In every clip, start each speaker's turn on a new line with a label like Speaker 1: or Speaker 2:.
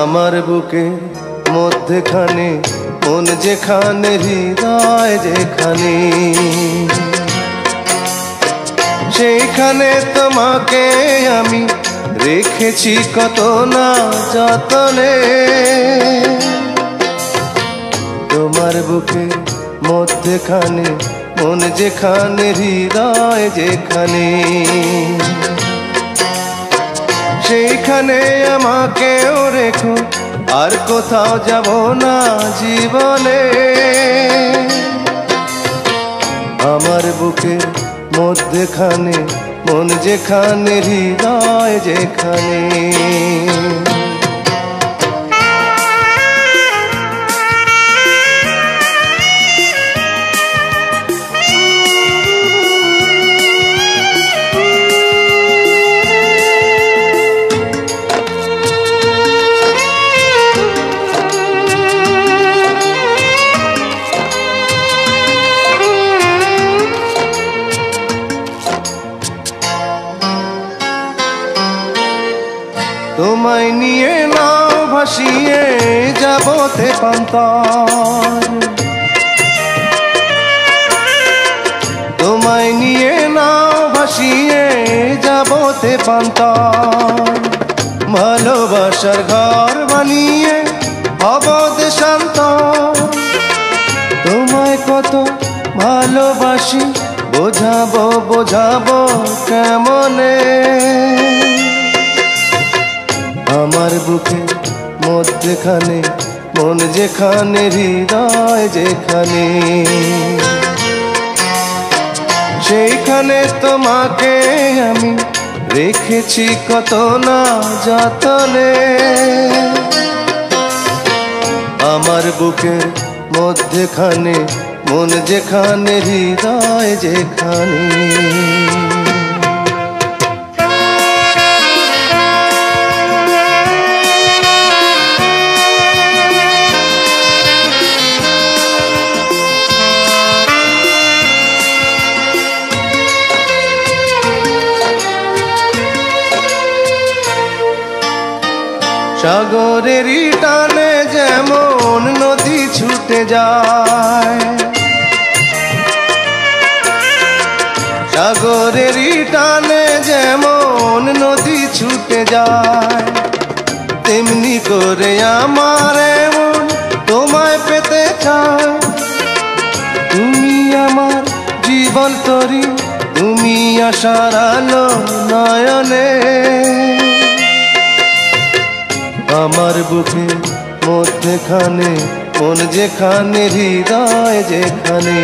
Speaker 1: আমার বুকে মধ্যখানে মন যেখানে হৃদয় যেখানে, সেইখানে তোমাকে আমি রেখেছি কত না যতনে। তোমার বুকে মধ্যখানে মন যেখানে হৃদয় যেখানে, সেইখানে আমাকেও রেখো, আর কোথাও যাব না জীবনে। আমার বুকে মধ্যখানে মন যেখানে হৃদয় যেখানে। তোমায় নিয়ে নাও ভাসিয়ে যাবো তেপান্তর, তোমায় নিয়ে নাও ভাসিয়ে যাবো তেপান্তর। ভালোবাসার ঘর বানিয়ে হব দেশান্তর। তোমায় কত ভালোবাসি বোঝাবো বোঝাবো কেমনে। আমার বুকে মধ্যখানে মন যেখানে হৃদয় যেখানে, সেইখানে তোমাকে আমি রেখেছি কত না যতনে। আমার বুকের মধ্যখানে মন যেখানে হৃদয় যেখানে। সাগরেরই টানে যেমন নদী ছুটে যায়, সাগরেরই টানে যেমন নদী ছুটে যায়, তেমনি করে আমার মন তোমায় পেতে চায়। তুমি আমার জীবন তরি, তুমি আশার আলো নয়নে। আমার বুকে মধ্যখানে মন যেখানে হৃদয় যেখানে,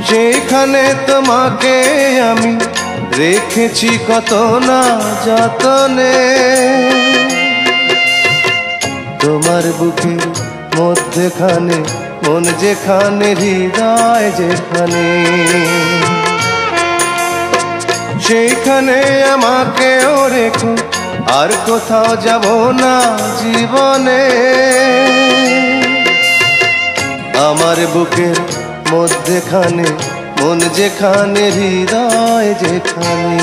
Speaker 1: সেইখানে তোমাকে আমি রেখেছি কত না যতনে। তোমার বুকে মধ্যখানে মন যেখানে হৃদয় যেখানে, সেইখানে আমাকেও রেখো, আর কোথাও যাব না জীবনে। আমার বুকের মধ্যখানে মন যেখানে হৃদয় যেখানে।